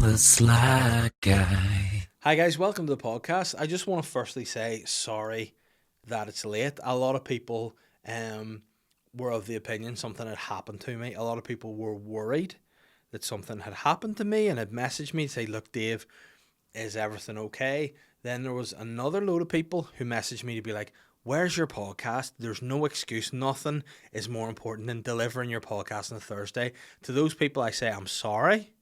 the SLY guy. Hi guys, welcome to the podcast. I just want to firstly say sorry that it's late. A lot of people were of the opinion something had happened to me. A lot of people were worried that something had happened to me and had messaged me to say, look, Dave, is everything okay? Then there was another load of people who messaged me to be like, where's your podcast? There's no excuse. Nothing is more important than delivering your podcast on a Thursday. To those people, I say, I'm sorry.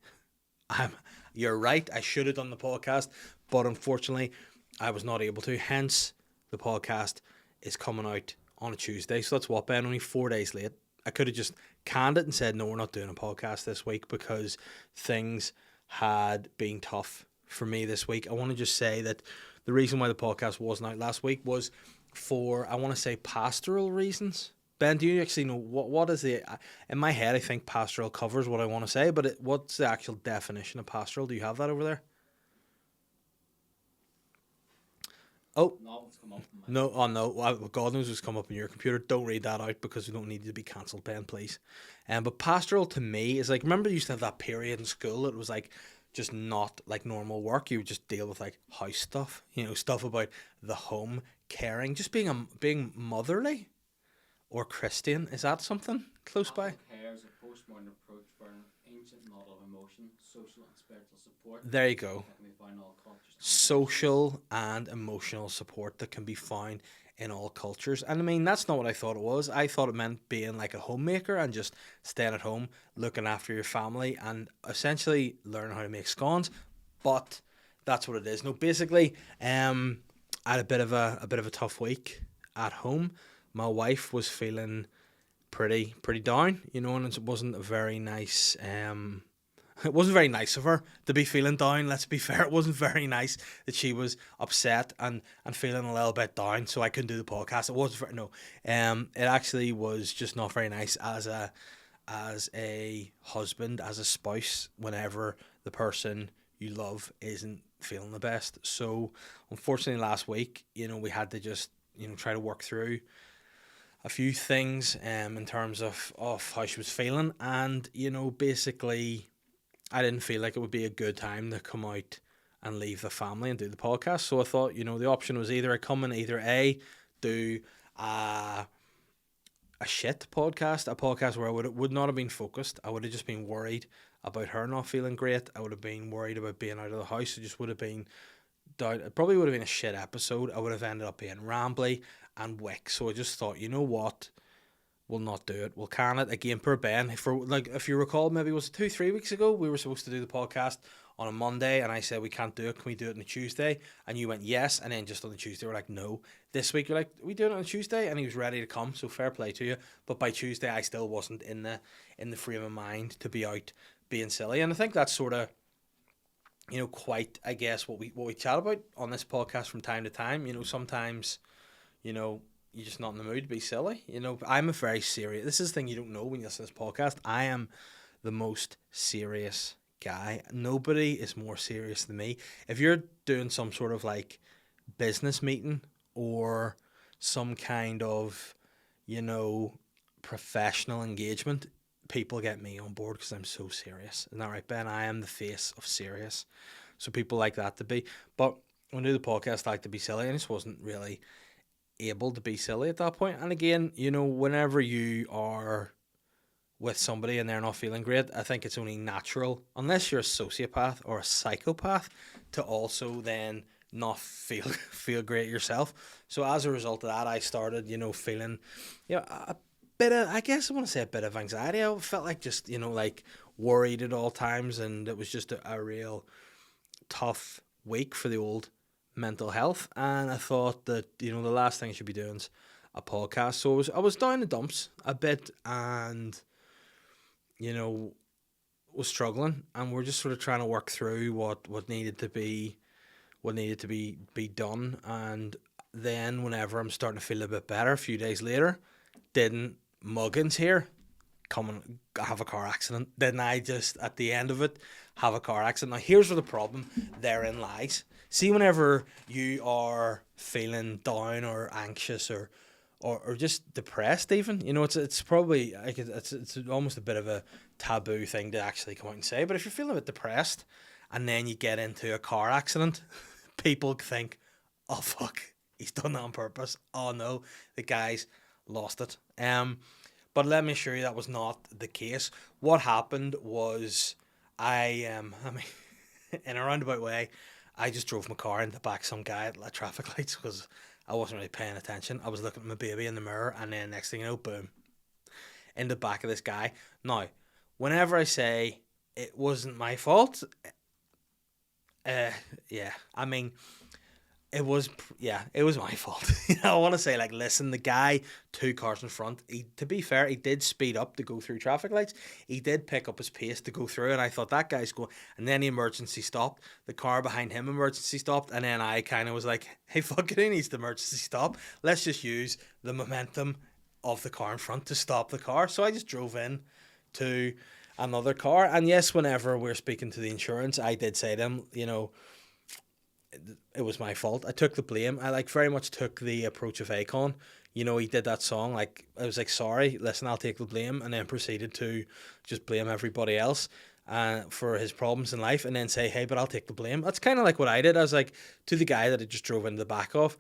You're right. I should have done the podcast, but unfortunately, I was not able to. Hence, the podcast is coming out on a Tuesday. So that's what, Ben? Only 4 days late. I could have just canned it and said, no, we're not doing a podcast this week because things had been tough for me this week. I want to just say that the reason why the podcast wasn't out last week was for, I want to say, pastoral reasons. Ben, do you actually know what is the, in my head I think pastoral covers what I want to say, but what's the actual definition of pastoral? Do you have that over there? Oh, no, oh no, well, God knows what's come up on your computer. Don't read that out because we don't need to be cancelled, Ben, please. But pastoral to me is like, remember you used to have that period in school, it was like just not like normal work. You would just deal with like house stuff, stuff about the home, caring, just being motherly. Or Christian, is that something close by? Care is a postmodern approach for an ancient model of emotion, social and spiritual support. There you go. That can be found in all cultures. Social and emotional support that can be found in all cultures. And I mean, that's not what I thought it was. I thought it meant being like a homemaker and just staying at home, looking after your family and essentially learning how to make scones. But that's what it is. No, basically, I had a bit of a tough week at home. My wife was feeling pretty down, and it wasn't a very nice. It wasn't very nice of her to be feeling down. Let's be fair, it wasn't very nice that she was upset and feeling a little bit down. So I couldn't do the podcast. It wasn't very, no. It actually was just not very nice as a husband, as a spouse, whenever the person you love isn't feeling the best. So unfortunately, last week, we had to just try to work through a few things in terms of how she was feeling, and basically I didn't feel like it would be a good time to come out and leave the family and do the podcast. So I thought the option was either I come and either A, do a shit podcast, a podcast where I would not have been focused. I would have just been worried about her not feeling great. I would have been worried about being out of the house. It just would have been down. It probably would have been a shit episode. I would have ended up being rambly and wick. So I just thought, you know what? We'll not do it. We'll can it again per Ben. If you recall, maybe it was 2-3 weeks ago, we were supposed to do the podcast on a Monday, and I said we can't do it. Can we do it on a Tuesday? And you went yes, and then just on the Tuesday we're like no. This week you're like, we do it on a Tuesday, and he was ready to come. So fair play to you. But by Tuesday, I still wasn't in the frame of mind to be out being silly, and I think that's sort of quite, I guess, what we chat about on this podcast from time to time. Sometimes, you're just not in the mood to be silly. I'm a very serious, this is the thing you don't know when you listen to this podcast. I am the most serious guy. Nobody is more serious than me. If you're doing some sort of like business meeting or some kind of, professional engagement, people get me on board because I'm so serious. Isn't that right, Ben? I am the face of serious. So people like that to be. But when I do the podcast, I like to be silly. I just wasn't really able to be silly at that point. And again, whenever you are with somebody and they're not feeling great, I think it's only natural, unless you're a sociopath or a psychopath, to also then not feel great yourself. So as a result of that, I started, feeling, a bit of, I guess I want to say a bit of anxiety. I felt like just, like worried at all times, and it was just a real tough week for the old mental health. And I thought that, the last thing I should be doing is a podcast. So I was down the dumps a bit, and, was struggling, and we're just sort of trying to work through what needed to be done. And then whenever I'm starting to feel a bit better, a few days later, didn't Muggins here come and have a car accident? Didn't I just at the end of it have a car accident? Now here's where the problem therein lies. See, whenever you are feeling down or anxious or just depressed, even, it's probably like it's almost a bit of a taboo thing to actually come out and say. But if you're feeling a bit depressed and then you get into a car accident, people think, oh fuck, he's done that on purpose. Oh no, the guy's lost it. But let me assure you that was not the case. What happened was I mean, in a roundabout way, I just drove my car into the back of some guy at traffic lights because I wasn't really paying attention. I was looking at my baby in the mirror, and then next thing you know, boom, in the back of this guy. Now, whenever I say it wasn't my fault, yeah, I mean, it was my fault. I want to say, like, listen, the guy, 2 cars in front, to be fair, he did speed up to go through traffic lights. He did pick up his pace to go through, and I thought, that guy's going, and then he emergency stopped. The car behind him emergency stopped, and then I kind of was like, hey, fuck it, he needs to emergency stop. Let's just use the momentum of the car in front to stop the car. So I just drove in to another car, and yes, whenever we're speaking to the insurance, I did say to them, it was my fault. I took the blame. I very much took the approach of Akon. He did that song, I was like, sorry, listen, I'll take the blame, and then proceeded to just blame everybody else for his problems in life, and then say, hey, but I'll take the blame. That's kind of like what I did. I was like, to the guy that I just drove into the back of,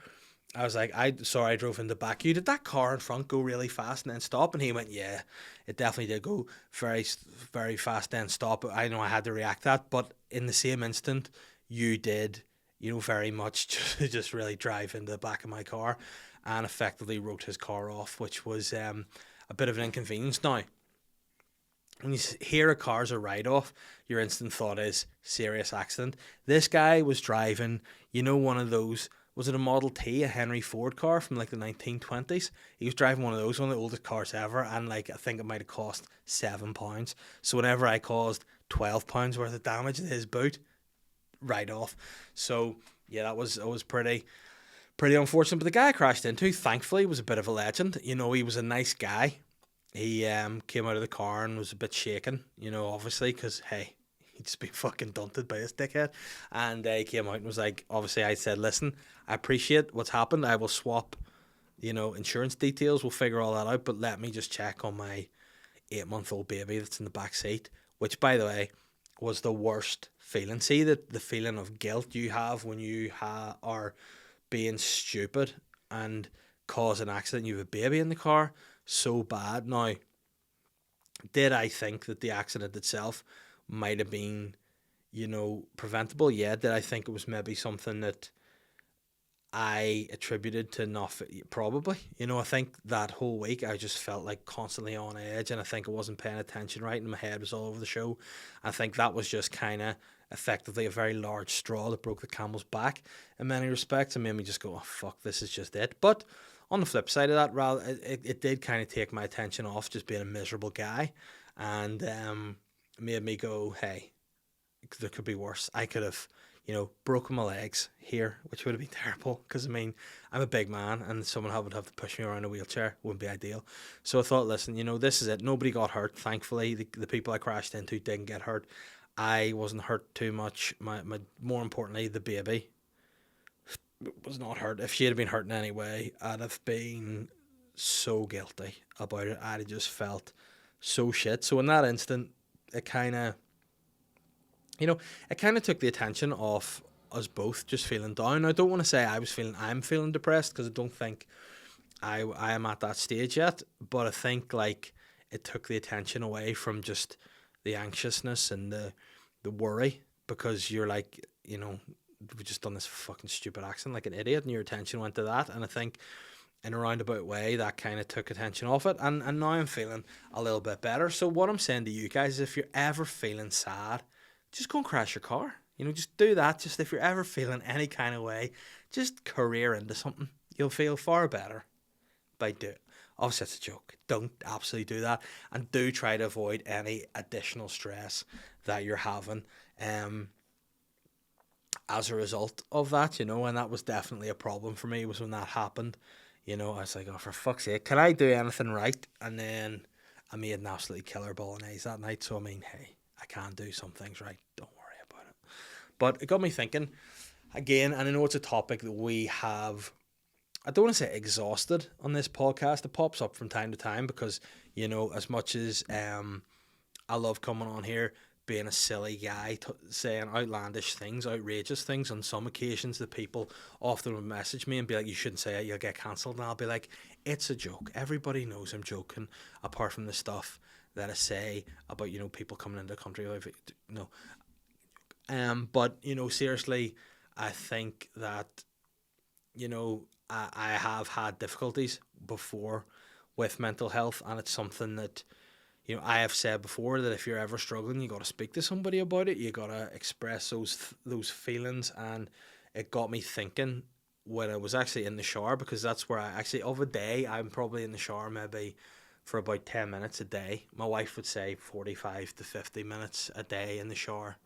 I was like, I drove in the back. You, did that car in front go really fast and then stop? And he went, yeah, it definitely did go very, very fast then stop. I know I had to react to that, but in the same instant, you did, very much just really drive into the back of my car and effectively wrote his car off, which was a bit of an inconvenience. Now, when you hear a car's a write-off, your instant thought is serious accident. This guy was driving, one of those, was it a Model T, a Henry Ford car from like the 1920s? He was driving one of those, one of the oldest cars ever, and I think it might have cost £7. So whenever I caused £12 worth of damage to his boot, right off. So yeah, it was pretty unfortunate. But the guy I crashed into, thankfully, was a bit of a legend. He was a nice guy. He came out of the car and was a bit shaken, obviously, because hey, he'd just been fucking dunted by this dickhead. And he came out and was like, obviously, I said, listen, I appreciate what's happened. I will swap, insurance details. We'll figure all that out. But let me just check on my 8-month-old baby that's in the back seat, which, by the way, was the worst feeling. See the feeling of guilt you have when you are being stupid and cause an accident. You have a baby in the car, so bad. Now, did I think that the accident itself might have been, preventable? Yeah. Did I think it was maybe something that I attributed to not, probably. I think that whole week I just felt like constantly on edge, and I think I wasn't paying attention right, and my head was all over the show. I think that was just kind of effectively a very large straw that broke the camel's back in many respects, and made me just go, oh fuck, this is just it. But on the flip side of that, rather, it did kind of take my attention off just being a miserable guy, and made me go, hey, there could be worse. I could have, broken my legs here, which would have been terrible, because I'm a big man, and someone would have to push me around a wheelchair. Wouldn't be ideal. So I thought, listen, this is it. Nobody got hurt, thankfully. The people I crashed into didn't get hurt. I wasn't hurt too much. My more importantly, the baby was not hurt. If she had been hurt in any way, I'd have been so guilty about it. I'd have just felt so shit. So in that instant, it kind of, took the attention off us both just feeling down. I don't want to say I'm feeling depressed, because I don't think I am at that stage yet, but I think it took the attention away from just the anxiousness and the worry, because you're like, we've just done this fucking stupid accident like an idiot, and your attention went to that. And I think in a roundabout way that kind of took attention off it, and now I'm feeling a little bit better. So what I'm saying to you guys is, if you're ever feeling sad, just go and crash your car. Just do that. Just if you're ever feeling any kind of way, just career into something. You'll feel far better by doing it. Obviously, it's a joke. Don't absolutely do that. And do try to avoid any additional stress that you're having as a result of that, and that was definitely a problem for me, was when that happened. I was like, oh, for fuck's sake, can I do anything right? And then I made an absolutely killer bolognese that night. So, hey, I can do some things right. Don't worry about it. But it got me thinking again, and I know it's a topic that we have, I don't want to say exhausted on this podcast. It pops up from time to time because, as much as I love coming on here being a silly guy, saying outlandish things, outrageous things. On some occasions, the people often would message me and be like, you shouldn't say it, you'll get cancelled. And I'll be like, it's a joke. Everybody knows I'm joking, apart from the stuff that I say about, people coming into the country. No. But, seriously, I think that, I have had difficulties before with mental health, and it's something that, I have said before that if you're ever struggling, you got to speak to somebody about it. You got to express those feelings, and it got me thinking when I was actually in the shower, because that's where of a day, I'm probably in the shower maybe for about 10 minutes a day. My wife would say 45 to 50 minutes a day in the shower,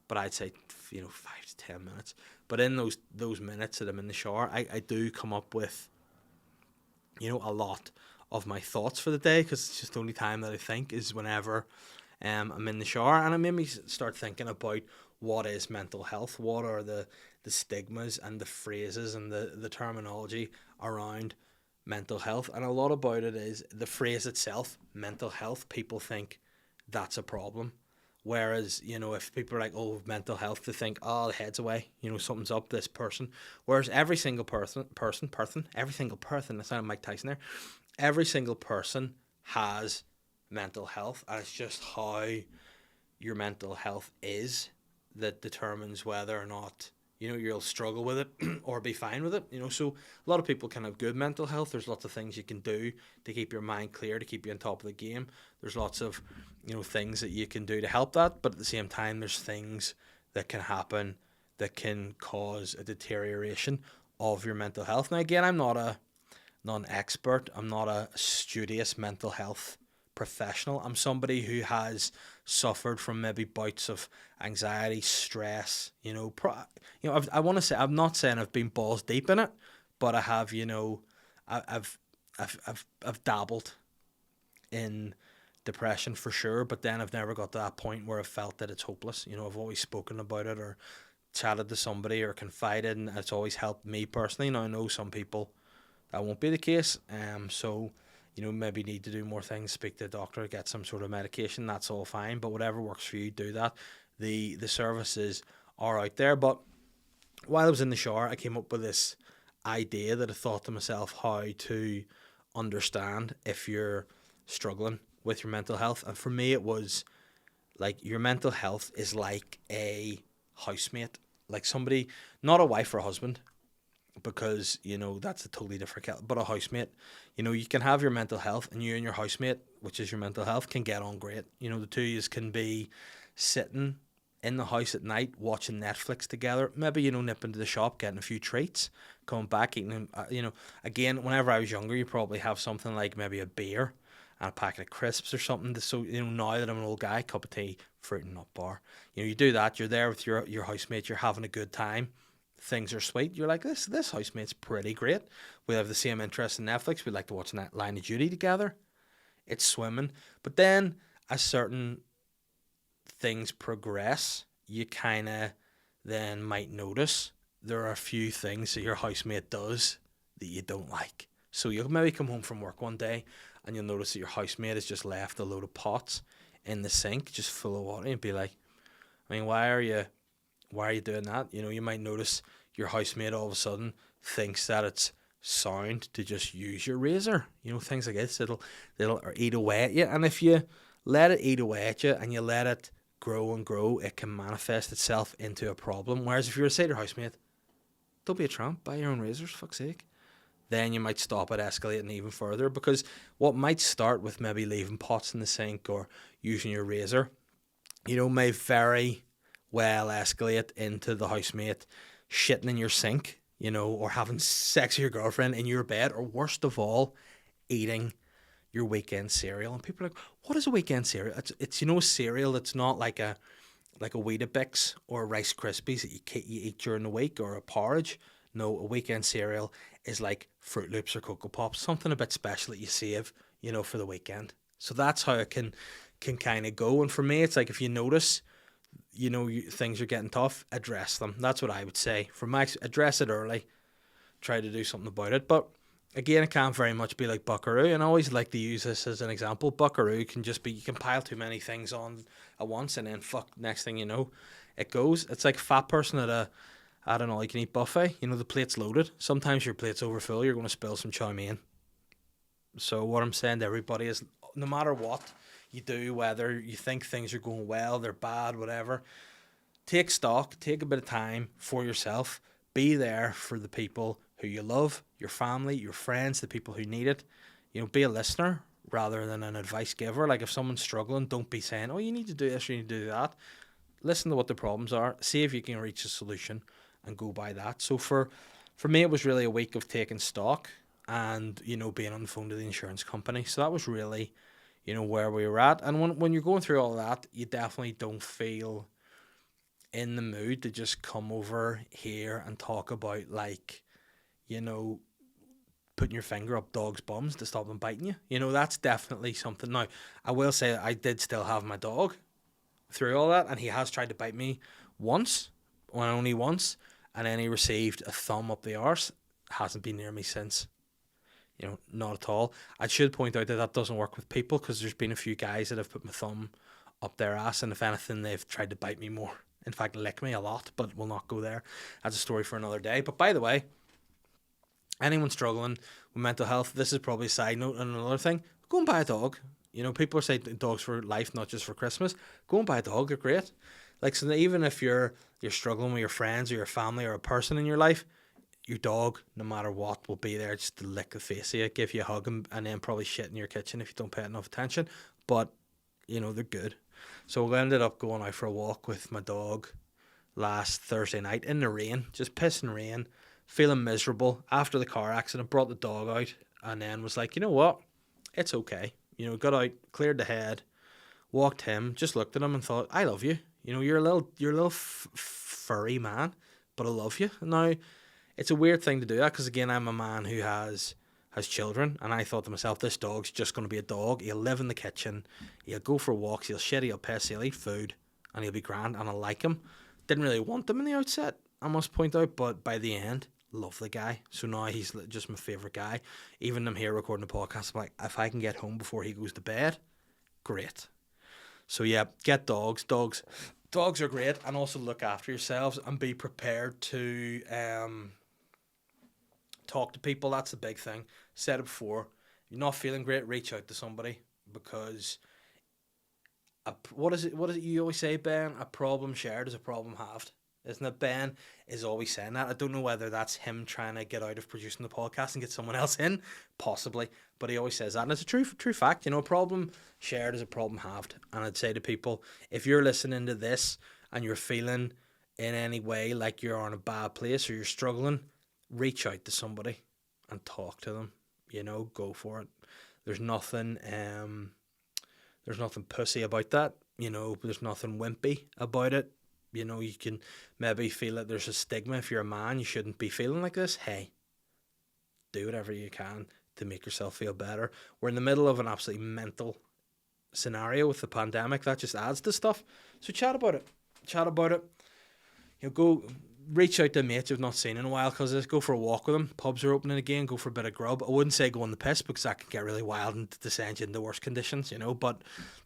but I'd say 5 to 10 minutes. But in those minutes that I'm in the shower, I do come up with a lot of my thoughts for the day, because it's just the only time that I think is whenever I'm in the shower. And it made me start thinking about what is mental health, what are the stigmas and the phrases and the terminology around mental health. And a lot about it is the phrase itself, mental health. People think that's a problem. Whereas, if people are like, oh, mental health, they think, oh, the head's away, something's up, this person. Whereas every single person, I sounded Mike Tyson there, every single person has mental health, and it's just how your mental health is that determines whether or not, you'll struggle with it or be fine with it. So a lot of people can have good mental health. There's lots of things you can do to keep your mind clear, to keep you on top of the game. There's lots of, things that you can do to help that. But at the same time, there's things that can happen that can cause a deterioration of your mental health. Now, again, I'm not an expert. I'm not a studious mental health professional. I'm somebody who has suffered from maybe bouts of anxiety, stress. I want to say, I'm not saying I've been balls deep in it, but I have. I've dabbled in depression for sure. But then I've never got to that point where I've felt that it's hopeless. I've always spoken about it or chatted to somebody or confided, and it's always helped me personally. Now I know some people that won't be the case. So maybe need to do more things, speak to a doctor, get some sort of medication, that's all fine. But whatever works for you, do that. The services are out there. But while I was in the shower, I came up with this idea that I thought to myself how to understand if you're struggling with your mental health. And for me, it was like your mental health is like a housemate, like somebody, not a wife or a husband, because that's a totally different kettle, but a housemate. You can have your mental health, and you and your housemate, which is your mental health, can get on great. The two of you can be sitting in the house at night watching Netflix together, maybe nip into the shop, getting a few treats, coming back, eating again, whenever I was younger, you probably have something like maybe a beer and a packet of crisps or something. So now that I'm an old guy, cup of tea, fruit and nut bar, you do that, you're there with your housemate, you're having a good time. Things are sweet. You're like, this housemate's pretty great. We have the same interest in Netflix. We like to watch Line of Duty together. It's swimming. But then as certain things progress, you kind of then might notice there are a few things that your housemate does that you don't like. So you'll maybe come home from work one day and you'll notice that your housemate has just left a load of pots in the sink just full of water, and be like, I mean, why are you doing that? You might notice your housemate all of a sudden thinks that it's sound to just use your razor. Things like this. It'll eat away at you. And if you let it eat away at you and you let it grow and grow, it can manifest itself into a problem. Whereas if you were to say to your housemate, don't be a tramp, buy your own razors, fuck's sake, then you might stop it escalating even further. Because what might start with maybe leaving pots in the sink or using your razor, may very well escalate into the housemate shitting in your sink, or having sex with your girlfriend in your bed, or worst of all, eating your weekend cereal. And people are like, what is a weekend cereal? It's a cereal that's not like a Weetabix or Rice Krispies that you eat during the week, or a porridge. No, a weekend cereal is like Fruit Loops or Cocoa Pops, something a bit special that you save, for the weekend. So that's how it can kind of go. And for me, it's like, if you notice, things are getting tough, address them. That's what I would say. Address it early, try to do something about it. But again, it can't very much be like Buckaroo, and I always like to use this as an example. Buckaroo can just be, you can pile too many things on at once, and then fuck, next thing you know, it goes. It's like a fat person at a, I don't know, you can eat buffet. You know, the plate's loaded. Sometimes your plate's overfull. You're going to spill some chow mein. So what I'm saying to everybody is, no matter what you do, whether you think things are going well, they're bad, whatever, take stock, take a bit of time for yourself. Be there for the people who you love, your family, your friends, the people who need it. You know, be a listener rather than an advice giver. Like if someone's struggling, don't be saying, oh, you need to do this, you need to do that. Listen to what the problems are, see if you can reach a solution and go by that. So for me, it was really a week of taking stock and, you know, being on the phone to the insurance company. So that was really, you know, where we were at. And when you're going through all that, you definitely don't feel in the mood to just come over here and talk about, like, you know, putting your finger up dogs' bums to stop them biting you. You know, that's definitely something. Now, I will say I did still have my dog through all that, and he has tried to bite me once, and only once, and then he received a thumb up the arse. Hasn't been near me since. You know, not at all. I should point out that that doesn't work with people, because there's been a few guys that have put my thumb up their ass, and if anything, they've tried to bite me more. In fact, lick me a lot, but we'll not go there. That's a story for another day. But by the way, anyone struggling with mental health, this is probably a side note and another thing. Go and buy a dog. You know, people are saying dogs for life, not just for Christmas. Go and buy a dog. They're great. Like, so that even if you're struggling with your friends or your family or a person in your life, your dog, no matter what, will be there just to lick the face of you, give you a hug, and then probably shit in your kitchen if you don't pay enough attention. But, you know, they're good. So we ended up going out for a walk with my dog last Thursday night in the rain, just pissing rain, feeling miserable after the car accident. Brought the dog out and then was like, you know what, it's okay. You know, got out, cleared the head, walked him, just looked at him and thought, I love you. You know, you're a little furry man, but I love you. Now, it's a weird thing to do that, because again, I'm a man who has children, and I thought to myself, this dog's just going to be a dog. He'll live in the kitchen, he'll go for walks, he'll shit, he'll piss, he'll eat food, and he'll be grand, and I like him. Didn't really want him in the outset, I must point out, but by the end, love the guy. So now he's just my favourite guy. Even I'm here recording the podcast, I'm like, if I can get home before he goes to bed, great. So yeah, get dogs. Dogs are great, and also look after yourselves and be prepared to talk to people. That's the big thing. Said it before. If you're not feeling great, reach out to somebody, because what is it you always say, Ben? A problem shared is a problem halved. Isn't it? Ben is always saying that. I don't know whether that's him trying to get out of producing the podcast and get someone else in, possibly, but he always says that, and it's a true fact. You know, a problem shared is a problem halved. And I'd say to people, if you're listening to this and you're feeling in any way like you're in a bad place or you're struggling, reach out to somebody and talk to them. You know, go for it. There's nothing pussy about that. You know, there's nothing wimpy about it. You know, you can maybe feel that there's a stigma. If you're a man, you shouldn't be feeling like this. Hey, do whatever you can to make yourself feel better. We're in the middle of an absolutely mental scenario with the pandemic. That just adds to stuff. So chat about it. You know, go reach out to mates you've not seen in a while, because go for a walk with them. Pubs are opening again. Go for a bit of grub. I wouldn't say go on the piss, because that can get really wild and descend you into worse conditions, you know, but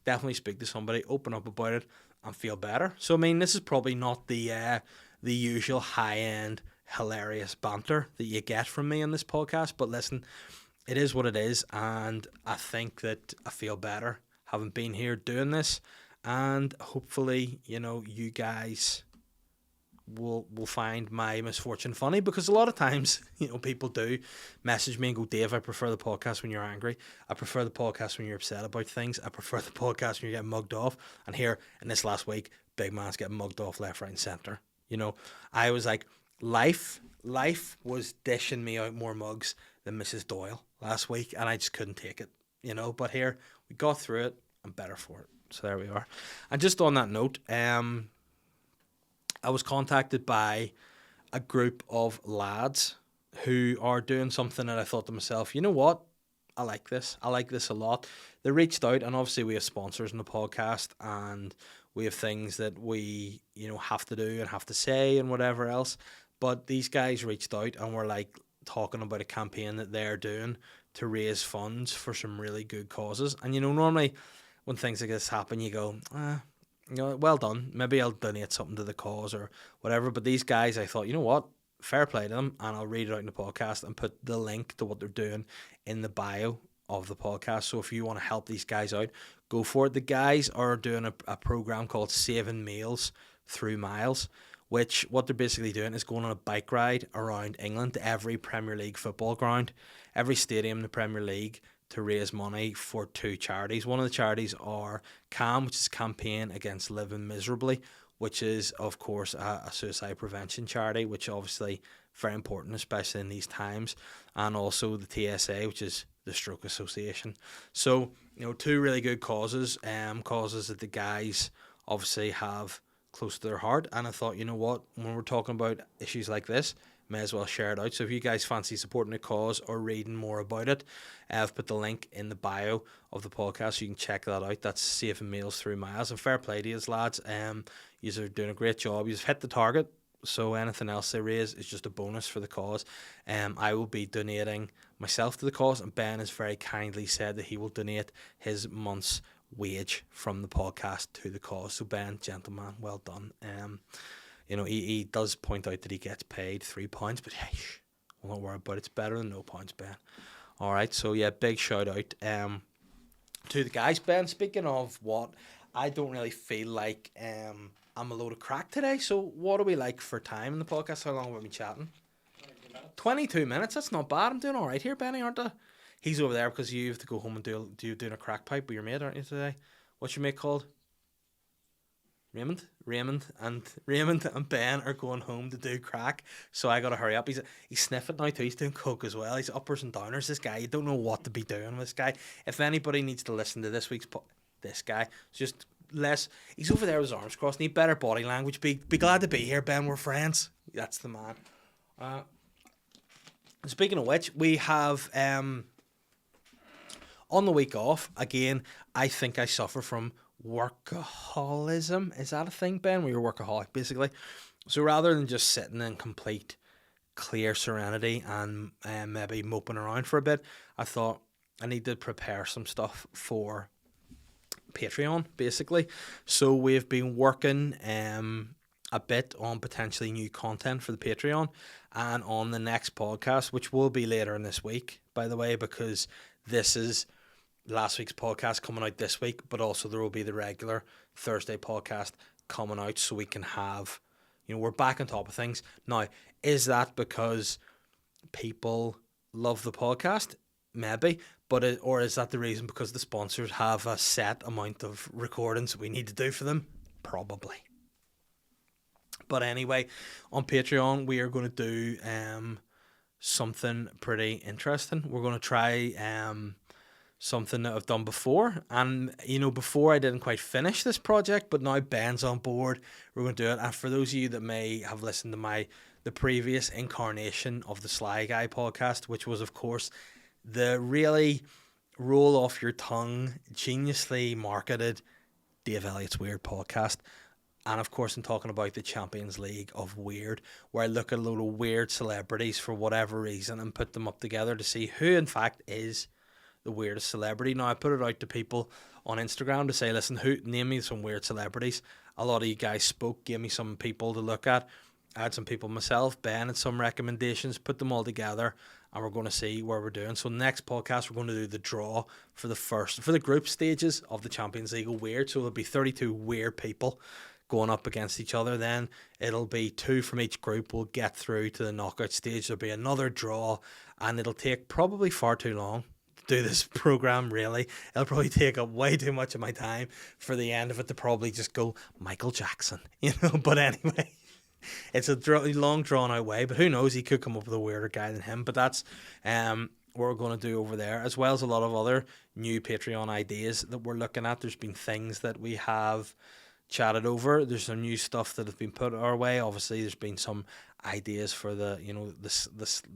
definitely speak to somebody, open up about it, and feel better. So I mean, this is probably not the usual high-end hilarious banter that you get from me on this podcast, but listen, it is what it is, and I think that I feel better having been here doing this, and hopefully, you know, you guys will find my misfortune funny, because a lot of times, you know, people do message me and go, Dave, I prefer the podcast when you're angry. I prefer the podcast when you're upset about things. I prefer the podcast when you're getting mugged off. And here in this last week, big man's getting mugged off left, right, and centre. You know, I was like, life was dishing me out more mugs than Mrs. Doyle last week, and I just couldn't take it, you know. But here, we got through it. I'm better for it. So there we are. And just on that note, I was contacted by a group of lads who are doing something that I thought to myself, you know what? I like this. I like this a lot. They reached out, and obviously we have sponsors in the podcast, and we have things that we, you know, have to do and have to say and whatever else. But these guys reached out and were like, talking about a campaign that they're doing to raise funds for some really good causes. And, you know, normally when things like this happen, you go, you know, well done. Maybe I'll donate something to the cause or whatever. But these guys, I thought, you know what? Fair play to them. And I'll read it out in the podcast and put the link to what they're doing in the bio of the podcast. So if you want to help these guys out, go for it. The guys are doing a program called Saving Meals Through Miles, which what they're basically doing is going on a bike ride around England to every Premier League football ground, every stadium in the Premier League, to raise money for two charities. One of the charities are CAM, which is Campaign Against Living Miserably, which is, of course, a suicide prevention charity, which obviously very important, especially in these times, and also the TSA, which is the Stroke Association. So, you know, two really good causes, causes that the guys obviously have close to their heart. And I thought, you know what, when we're talking about issues like this, may as well share it out. So if you guys fancy supporting the cause or reading more about it, I've put the link in the bio of the podcast, so you can check that out. That's Saving Meals Through Miles. And fair play to you, lads. You are doing a great job. You've hit the target, so anything else they raise is just a bonus for the cause. I will be donating myself to the cause, and Ben has very kindly said that he will donate his month's wage from the podcast to the cause. So Ben, gentleman, well done. You know, he does point out that he gets paid £3, but hey, we'll not worry about it. It's better than no pounds, Ben. All right, so yeah, big shout out to the guys. Ben, speaking of what, I don't really feel like I'm a load of crack today. So what are we like for time in the podcast? How long have we been chatting? 22 minutes. That's not bad. I'm doing all right here, Benny, aren't I? He's over there because you have to go home and doing a crack pipe with your mate, aren't you, today? What's your mate called? Raymond and Ben are going home to do crack, so I gotta hurry up. He's sniffing now too. He's doing coke as well. He's uppers and downers. This guy, you don't know what to be doing with this guy. If anybody needs to listen to this week's this guy, just less. He's over there with his arms crossed. Need better body language. Be glad to be here, Ben. We're friends. That's the man. Speaking of which, we have on the week off again. I think I suffer from workaholism. Is that a thing, Ben? Where you're a workaholic, basically. So rather than just sitting in complete clear serenity and maybe moping around for a bit, I thought I need to prepare some stuff for Patreon, basically. So we've been working a bit on potentially new content for the Patreon, and on the next podcast, which will be later in this week, by the way, because this is last week's podcast coming out this week, but also there will be the regular Thursday podcast coming out, so we can have, you know, we're back on top of things. Now, is that because people love the podcast? Maybe, but or is that the reason because the sponsors have a set amount of recordings we need to do for them? Probably. But anyway, on Patreon, we are going to do something pretty interesting. We're going to try something that I've done before. And, you know, before I didn't quite finish this project, but now Ben's on board. We're going to do it. And for those of you that may have listened to the previous incarnation of the SLY Guy podcast, which was, of course, the really roll off your tongue, geniusly marketed Dave Elliott's Weird podcast. And of course, I'm talking about the Champions League of Weird, where I look at a load of weird celebrities for whatever reason and put them up together to see who, in fact, is the weirdest celebrity. Now, I put it out to people on Instagram to say, listen, name me some weird celebrities. A lot of you guys spoke, gave me some people to look at. I had some people myself, Ben had some recommendations, put them all together, and we're going to see where we're doing. So next podcast, we're going to do the draw for the group stages of the Champions League of Weird. So there'll be 32 weird people going up against each other. Then it'll be 2 from each group will get through to the knockout stage. There'll be another draw, and it'll take probably far too long to do this program, really. It'll probably take up way too much of my time for the end of it to probably just go Michael Jackson, you know. But anyway, it's a long drawn out way, but who knows, he could come up with a weirder guy than him. But that's what we're going to do over there, as well as a lot of other new Patreon ideas that we're looking at. There's been things that we have chatted over. There's some new stuff that have been put our way. Obviously, there's been some ideas for the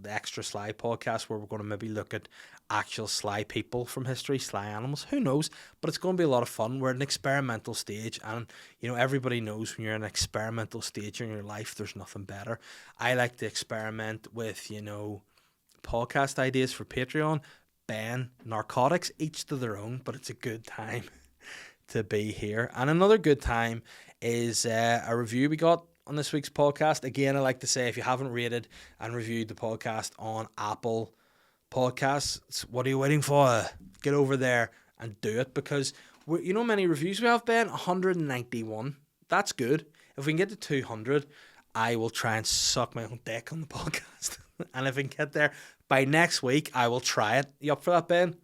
extra SLY podcast, where we're going to maybe look at actual SLY people from history, SLY animals. Who knows? But it's going to be a lot of fun. We're at an experimental stage, and you know, everybody knows when you're in an experimental stage in your life, there's nothing better. I like to experiment with, you know, podcast ideas for Patreon. Ben, narcotics, each to their own, but it's a good time to be here. And another good time is a review we got on this week's podcast. Again, I like to say, if you haven't rated and reviewed the podcast on Apple Podcasts, what are you waiting for? Get over there and do it, because you know how many reviews we have, Ben? 191. That's good. If we can get to 200, I will try and suck my own dick on the podcast. And if we can get there by next week, I will try it. You up for that, Ben?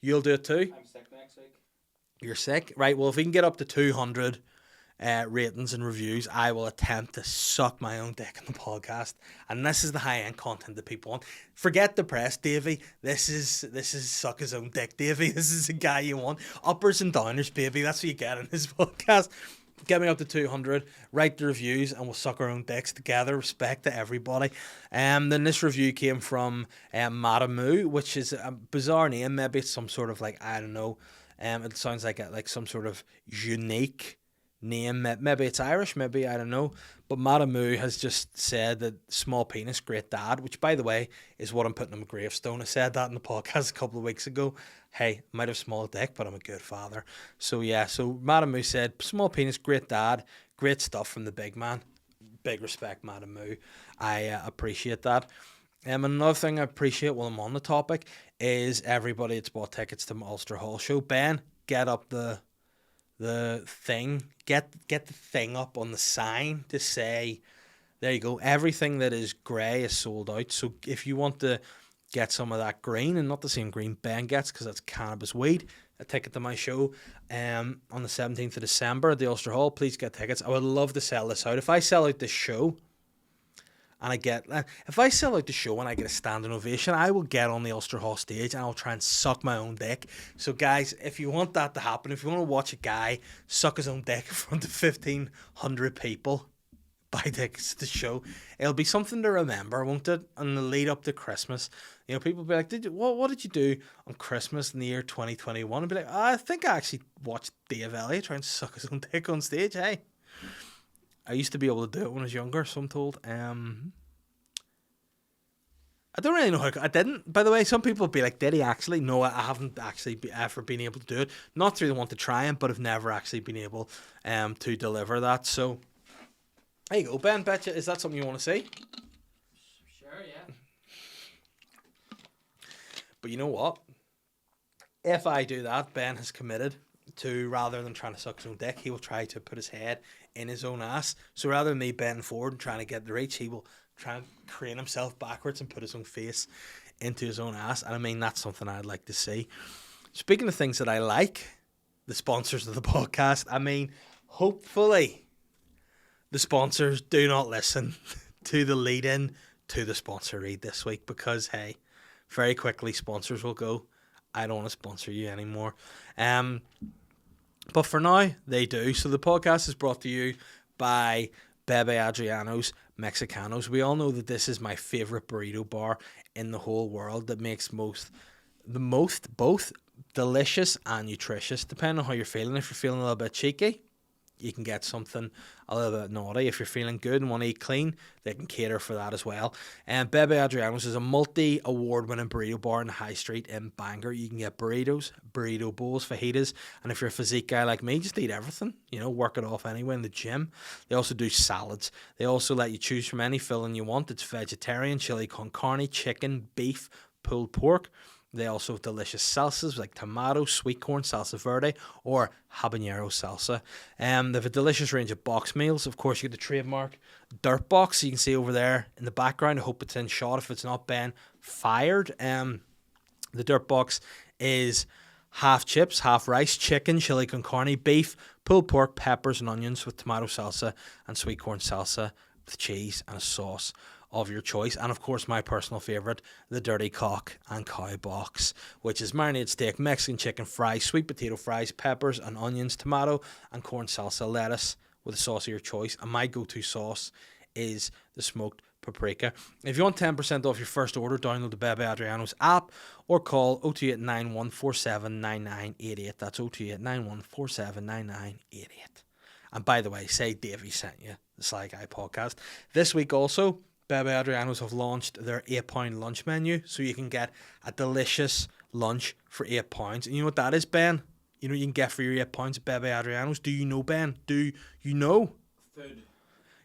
You'll do it too? I'm sick next week. You're sick? Right, well, if we can get up to 200 ratings and reviews, I will attempt to suck my own dick on the podcast. And this is the high-end content that people want. Forget the press, Davey. This is suck his own dick, Davey. This is the guy you want. Uppers and downers, baby. That's what you get in this podcast. Get me up to 200, write the reviews, and we'll suck our own dicks together. Respect to everybody. Then this review came from Madamu, which is a bizarre name. Maybe it's some sort of, like, I don't know. It sounds like some sort of unique name. Maybe it's Irish, maybe, I don't know. But Madamu has just said that small penis, great dad, which, by the way, is what I'm putting on my gravestone. I said that in the podcast a couple of weeks ago. Hey, might have small dick, but I'm a good father. So yeah, so Madamu said, small penis, great dad, great stuff from the big man. Big respect, Madamu. I appreciate that. Another thing I appreciate while I'm on the topic is everybody that's bought tickets to my Ulster Hall show. Ben, get up the thing, get the thing up on the sign to say, there you go, everything that is grey is sold out. So if you want to get some of that green, and not the same green Ben gets because that's cannabis weed, a ticket to my show on the 17th of December at the Ulster Hall, please get tickets. I would love to sell this out. If I sell out this show and I get a standing ovation, I will get on the Ulster Hall stage and I'll try and suck my own dick. So guys, if you want that to happen, if you want to watch a guy suck his own dick in front of 1,500 people, buy tickets to the show. It'll be something to remember, won't it? On the lead up to Christmas, you know, people will be like, what did you do on Christmas in the year 2021? And be like, I think I actually watched Dave Elliott try and suck his own dick on stage. Hey, I used to be able to do it when I was younger, so I'm told. I don't really know how I didn't. By the way, some people will be like, did he actually? No, I haven't actually ever been able to do it. Not through the want to try him, but have never actually been able to deliver that. So there you go, Ben. Betcha, is that something you want to see? Sure, yeah. But you know what? If I do that, Ben has committed to, rather than trying to suck his own dick, he will try to put his head in his own ass. So rather than me bending forward and trying to get the reach, he will try and crane himself backwards and put his own face into his own ass. And I mean, that's something I'd like to see. Speaking of things that I like, the sponsors of the podcast, I mean, hopefully the sponsors do not listen to the lead-in to the sponsor read this week, because, hey, very quickly sponsors will go, I don't want to sponsor you anymore. But for now, they do. So the podcast is brought to you by Bebe Adrianos Mexicanos. We all know that this is my favorite burrito bar in the whole world, that makes both delicious and nutritious, depending on how you're feeling. If you're feeling a little bit cheeky, you can get something a little bit naughty. If you're feeling good and want to eat clean, they can cater for that as well. And Bebe Adrianos is a multi-award-winning burrito bar in the high street in Bangor. You can get burritos, burrito bowls, fajitas, and if you're a physique guy like me, just eat everything. You know, work it off anyway in the gym. They also do salads. They also let you choose from any filling you want. It's vegetarian, chili con carne, chicken, beef, pulled pork. They also have delicious salsas like tomato, sweet corn, salsa verde, or habanero salsa. They have a delicious range of box meals. Of course, you get the trademark dirt box. You can see over there in the background. I hope it's in shot. If it's not, Ben, fired. The dirt box is half chips, half rice, chicken, chili con carne, beef, pulled pork, peppers and onions with tomato salsa and sweet corn salsa with cheese and a sauce of your choice. And of course, my personal favourite, the Dirty Cock and Cow Box, which is marinated steak, Mexican chicken fries, sweet potato fries, peppers and onions, tomato and corn salsa, lettuce with a sauce of your choice. And my go-to sauce is the smoked paprika. If you want 10% off your first order, download the Bebe Adrianos app or call 02891479988. That's 02891479988. And by the way, say Davey sent you the SLY Guy podcast. This week also, Bebe Adrianos have launched their £8 lunch menu, so you can get a delicious lunch for £8. And you know what that is, Ben? You know what you can get for your £8 at Bebe Adrianos? Do you know, Ben? Do you know? Food.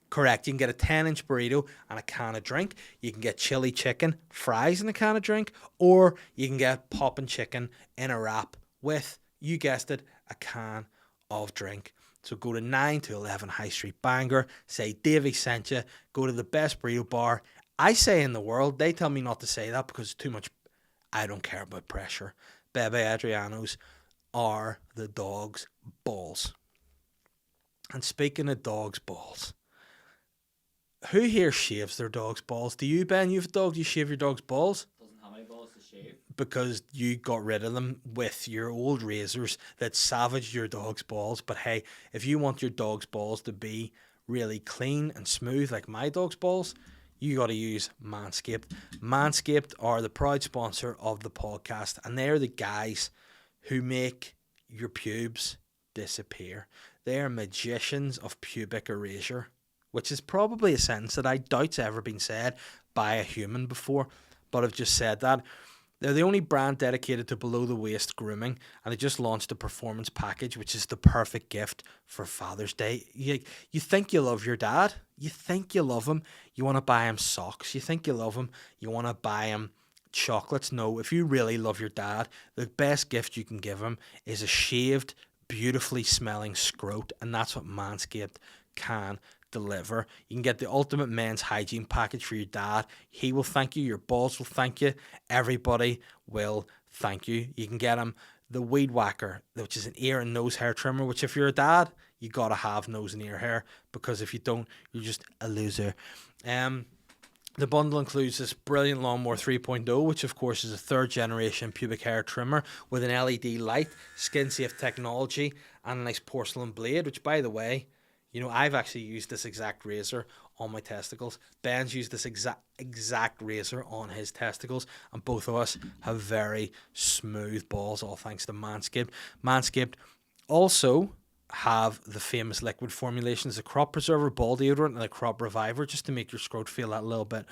Correct. You can get a 10-inch burrito and a can of drink. You can get chili chicken, fries and a can of drink, or you can get popping chicken in a wrap with, you guessed it, a can of drink. So go to 9 to 11 High Street Bangor, say Davey sent you, go to the best burrito bar, I say in the world. They tell me not to say that because it's too much. I don't care about pressure. Bebe Adrianos are the dog's balls. And speaking of dog's balls, who here shaves their dog's balls? Do you, Ben? You have a dog. Do you shave your dog's balls? Doesn't have any balls to shave. Because you got rid of them with your old razors that savaged your dog's balls. But hey, if you want your dog's balls to be really clean and smooth like my dog's balls, you got to use Manscaped. Manscaped are the proud sponsor of the podcast, and they're the guys who make your pubes disappear. They are magicians of pubic erasure, which is probably a sentence that I doubt's ever been said by a human before, but I've just said that. They're the only brand dedicated to below-the-waist grooming, and they just launched a performance package, which is the perfect gift for Father's Day. You think you love your dad. You think you love him. You want to buy him socks. You think you love him. You want to buy him chocolates. No, if you really love your dad, the best gift you can give him is a shaved, beautifully smelling scrote, and that's what Manscaped can deliver. You can get the ultimate men's hygiene package for your dad. He will thank you. Your balls will thank you. Everybody will thank you. You can get him the Weed Whacker, which is an ear and nose hair trimmer, which if you're a dad, you got to have nose and ear hair, because if you don't, you're just a loser. The bundle includes this brilliant Lawnmower 3.0, which of course is a third generation pubic hair trimmer with an LED light, skin safe technology, and a nice porcelain blade, which, by the way, you know, I've actually used this exact razor on my testicles. Ben's used this exact razor on his testicles, and both of us have very smooth balls, all thanks to Manscaped. Manscaped also have the famous liquid formulations, a crop preserver, ball deodorant, and a crop reviver, just to make your scrot feel that little bit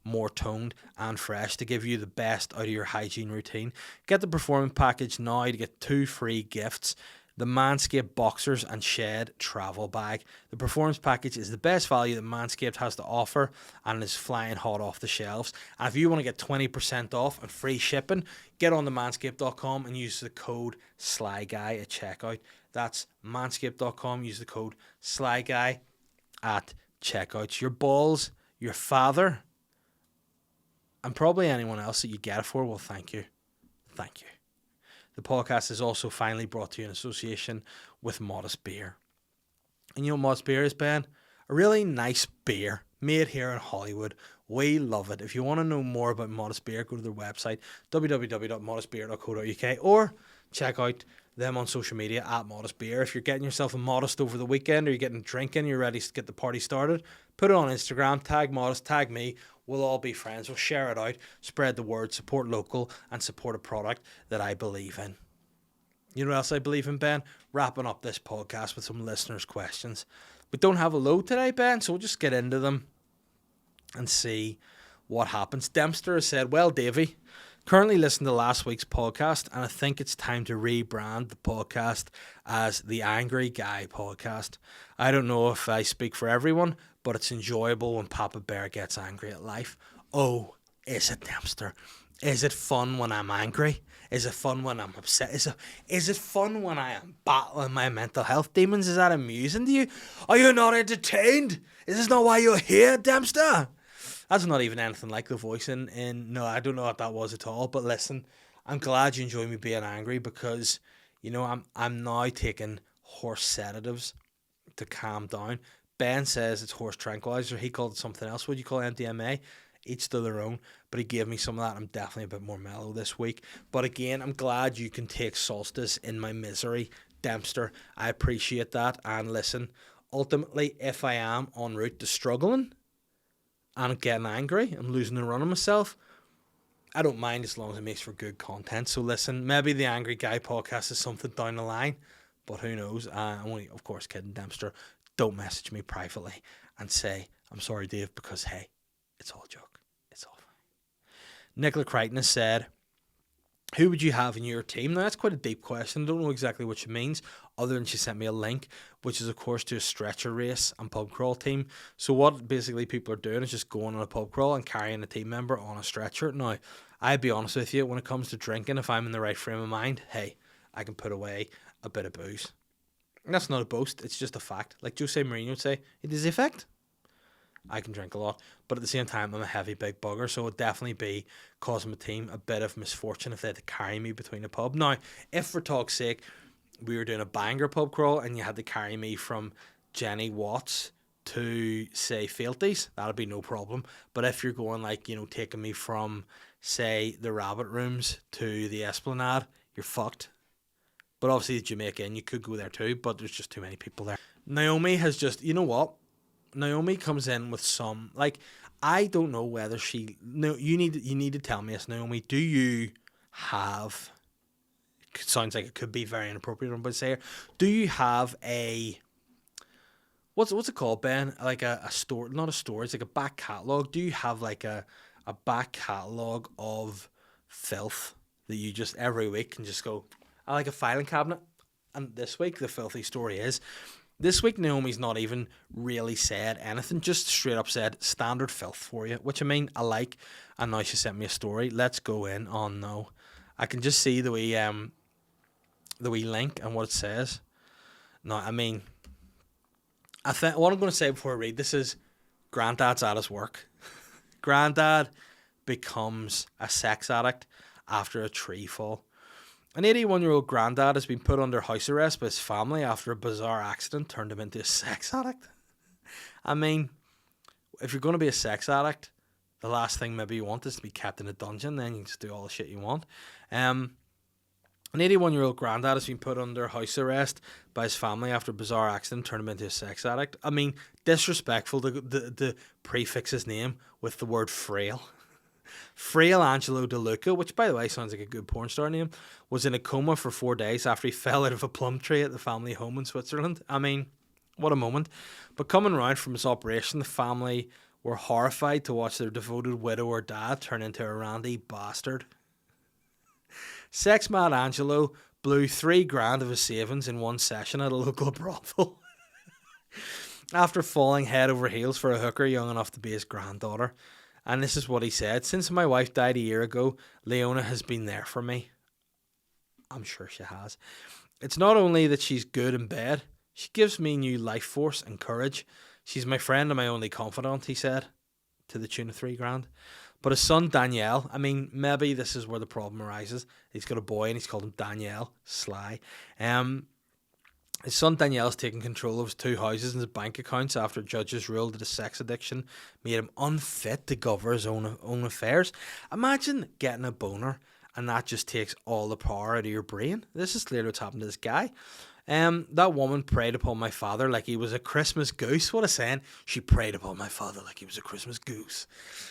more toned and fresh, to give you the best out of your hygiene routine. Get the performance package now to get 2 free gifts: the Manscaped Boxers and Shed Travel Bag. The performance package is the best value that Manscaped has to offer, and is flying hot off the shelves. And if you want to get 20% off and free shipping, get on to manscaped.com and use the code SLYGUY at checkout. That's manscaped.com. Use the code SLYGUY at checkout. Your balls, your father, and probably anyone else that you get it for will thank you. Thank you. The podcast is also finally brought to you in association with Modest Beer. And you know what Modest Beer is, Ben? A really nice beer made here in Hollywood. We love it. If you want to know more about Modest Beer, go to their website, www.modestbeer.co.uk, or check out them on social media at Modest Beer. If you're getting yourself a Modest over the weekend, or you're getting drinking, you're ready to get the party started, put it on Instagram, tag Modest, tag me. We'll all be friends. We'll share it out, spread the word, support local, and support a product that I believe in. You know what else I believe in, Ben? Wrapping up this podcast with some listeners' questions. We don't have a load today, Ben, so we'll just get into them and see what happens. Dempster has said, well, Davey, currently listening to last week's podcast, and I think it's time to rebrand the podcast as the Angry Guy Podcast. I don't know if I speak for everyone, but it's enjoyable when Papa Bear gets angry at life. Oh, is it, Dempster? Is it fun when I'm angry? Is it fun when I'm upset? Is it fun when I am battling my mental health demons? Is that amusing to you? Are you not entertained? Is this not why you're here, Dempster? That's not even anything like the voice in no, I don't know what that was at all. But listen, I'm glad you enjoy me being angry, because, you know, I'm now taking horse sedatives to calm down. Ben says it's horse tranquilizer. He called it something else. What do you call MDMA? Each to their own. But he gave me some of that. I'm definitely a bit more mellow this week. But again, I'm glad you can take solstice in my misery, Dempster. I appreciate that. And listen, ultimately, if I am en route to struggling and I'm getting angry, I'm losing the run of myself, I don't mind as long as it makes for good content. So listen, maybe the Angry Guy Podcast is something down the line, but who knows? I'm only, of course, kidding, Dempster. Don't message me privately and say, I'm sorry, Dave, because, hey, It's all a joke. It's all fine. Nicola Crichton has said, who would you have in your team? Now, that's quite a deep question. I don't know exactly what she means, other than she sent me a link, which is, of course, to a stretcher race and pub crawl team. So what basically people are doing is just going on a pub crawl and carrying a team member on a stretcher. Now, I'd be honest with you, when it comes to drinking, if I'm in the right frame of mind, hey, I can put away a bit of booze. And that's not a boast, it's just a fact. Like Jose Mourinho would say, it is a fact. I can drink a lot, but at the same time, I'm a heavy big bugger, so it would definitely be causing my team a bit of misfortune if they had to carry me between a pub. Now, if for talk's sake, we were doing a banger pub crawl and you had to carry me from Jenny Watts to, say, Fealties, that'd be no problem. But if you're going, like, you know, taking me from, say, the Rabbit Rooms to the Esplanade, you're fucked. But obviously, the Jamaica Inn, you could go there too, but there's just too many people there. Naomi has just, you know what? Naomi comes in with some, like, I don't know whether she, no, you need to tell me this, Naomi. Do you have, it sounds like it could be very inappropriate, I'm about to say here, do you have a, what's it called, Ben? Like a store, not a store, it's like a back catalogue. Do you have like a back catalogue of filth that you just every week can just go, I like a filing cabinet? And this week, the filthy story is, this week, Naomi's not even really said anything, just straight up said, standard filth for you, which I mean, I like, and now she sent me a story. Let's go in. Oh no. I can just see the wee link and what it says. No, I mean, I think what I'm going to say before I read this is, Granddad's at his work. Granddad becomes a sex addict after a tree fall. An 81-year-old granddad has been put under house arrest by his family after a bizarre accident turned him into a sex addict. I mean, if you're going to be a sex addict, the last thing maybe you want is to be kept in a dungeon, then you can just do all the shit you want. An 81-year-old granddad has been put under house arrest by his family after a bizarre accident turned him into a sex addict. I mean, disrespectful to prefix his name with the word frail. Frail Angelo De Luca, which by the way sounds like a good porn star name, was in a coma for 4 days after he fell out of a plum tree at the family home in Switzerland. I mean, what a moment. But coming round from his operation, the family were horrified to watch their devoted widow or dad turn into a randy bastard. Sex mad Angelo blew $3,000 of his savings in one session at a local brothel after falling head over heels for a hooker young enough to be his granddaughter. And this is what he said. Since my wife died a year ago, Leona has been there for me. I'm sure she has. It's not only that she's good in bed, she gives me new life force and courage. She's my friend and my only confidant, he said, to the tune of $3,000. But his son, Danielle, I mean, maybe this is where the problem arises. He's got a boy and he's called him Danielle, SLY. His son Danielle's taking control of his 2 houses and his bank accounts after judges ruled that his sex addiction made him unfit to govern his own affairs. Imagine getting a boner and that just takes all the power out of your brain. This is clearly what's happened to this guy. That woman preyed upon my father like he was a Christmas goose. What a saying. She preyed upon my father like he was a Christmas goose.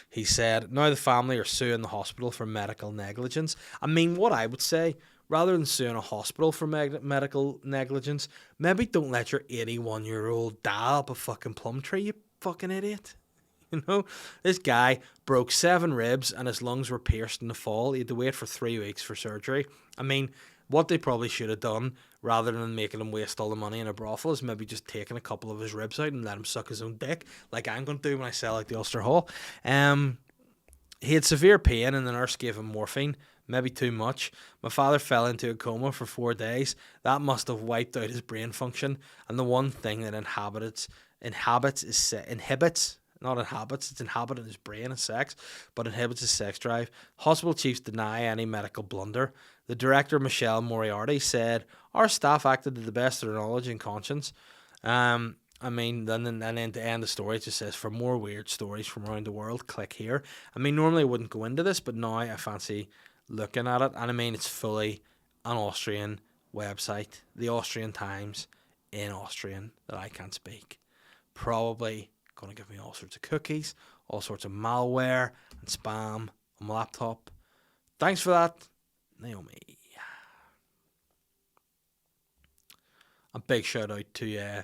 He said, now the family are suing the hospital for medical negligence. I mean, what I would say, rather than suing a hospital for medical negligence, maybe don't let your 81-year-old die up a fucking plum tree, you fucking idiot. You know, this guy broke 7 ribs and his lungs were pierced in the fall. He had to wait for 3 weeks for surgery. I mean, what they probably should have done, rather than making him waste all the money in a brothel, is maybe just taking a couple of his ribs out and let him suck his own dick, like I'm going to do when I sell out the Ulster Hall. He had severe pain and the nurse gave him morphine, maybe too much. My father fell into a coma for 4 days. That must have wiped out his brain function. And the one thing that inhabits his brain is sex, but inhibits his sex drive. Hospital chiefs deny any medical blunder. The director, Michelle Moriarty, said, our staff acted to the best of their knowledge and conscience. I mean, then to end the story, it just says, for more weird stories from around the world, click here. I mean, normally I wouldn't go into this, but now I fancy looking at it. And I mean, it's fully an Austrian website, the Austrian Times, in Austrian, that I can't speak. Probably going to give me all sorts of cookies, all sorts of malware and spam on my laptop. Thanks for that, Naomi. A big shout out to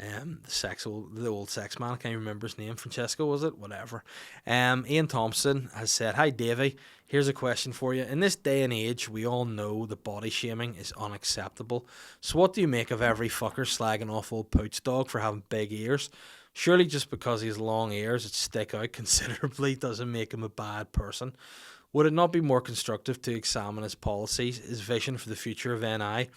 the old sex man. I can't remember his name. Francesco, was it? Whatever. Ian Thompson has said, "Hi Davey, here's a question for you. In this day and age, we all know that body shaming is unacceptable. So what do you make of every fucker slagging off old Pooch Dog for having big ears? Surely just because he has long ears that stick out considerably doesn't make him a bad person. Would it not be more constructive to examine his policies, his vision for the future of NI,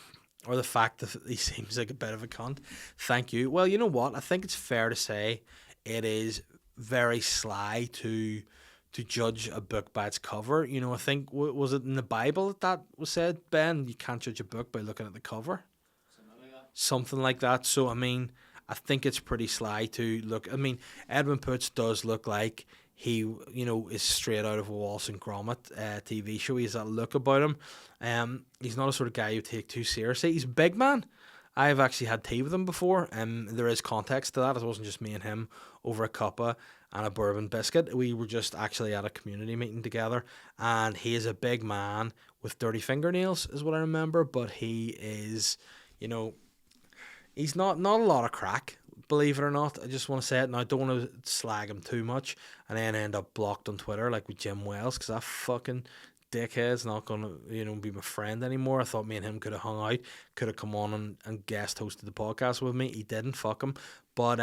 or the fact that he seems like a bit of a cunt? Thank you." Well, you know what? I think it's fair to say it is very sly to judge a book by its cover. You know, I think, was it in the Bible that was said, Ben? You can't judge a book by looking at the cover. Something like that. So, I mean, I think it's pretty sly to look. I mean, Edwin Poots does look like he, you know, is straight out of a Wallace and Gromit TV show. He has that look about him. He's not a sort of guy you take too seriously. He's a big man. I've actually had tea with him before. There is context to that. It wasn't just me and him over a cuppa and a bourbon biscuit. We were just actually at a community meeting together, and he is a big man with dirty fingernails, is what I remember. But he is, you know, he's not a lot of crack, believe it or not. I just want to say it now. I don't want to slag him too much and then end up blocked on Twitter like with Jim Wells, because that fucking dickhead's not going to, you know, be my friend anymore. I thought me and him could have hung out, could have come on and guest hosted the podcast with me. He didn't, fuck him. But,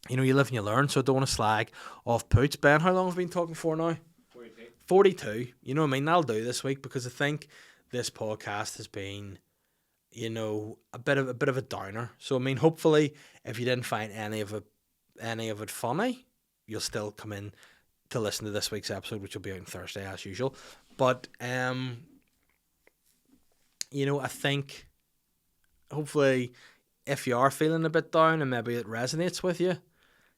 you know, you live and you learn, so I don't want to slag off Pooch. Ben, how long have we been talking for now? 42. You know what I mean? That'll do this week, because I think this podcast has been, you know, a bit of a downer. So I mean, hopefully, if you didn't find any of it funny, you'll still come in to listen to this week's episode, which will be out on Thursday as usual. But you know, I think hopefully, if you are feeling a bit down and maybe it resonates with you,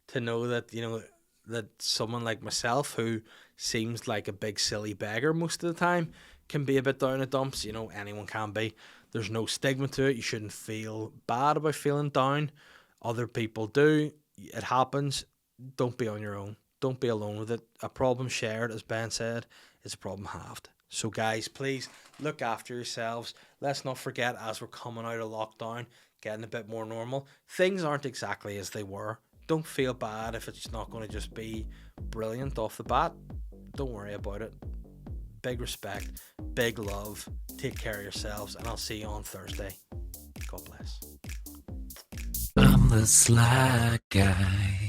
to know that, you know, that someone like myself, who seems like a big silly beggar most of the time, can be a bit down in the dumps. You know, anyone can be. There's no stigma to it. You shouldn't feel bad about feeling down. Other people do. It happens. Don't be on your own. Don't be alone with it. A problem shared, as Ben said, is a problem halved. So guys, please look after yourselves. Let's not forget, as we're coming out of lockdown, getting a bit more normal, things aren't exactly as they were. Don't feel bad if it's not going to just be brilliant off the bat. Don't worry about it. Big respect, big love. Take care of yourselves, and I'll see you on Thursday. God bless. I'm the sly guy.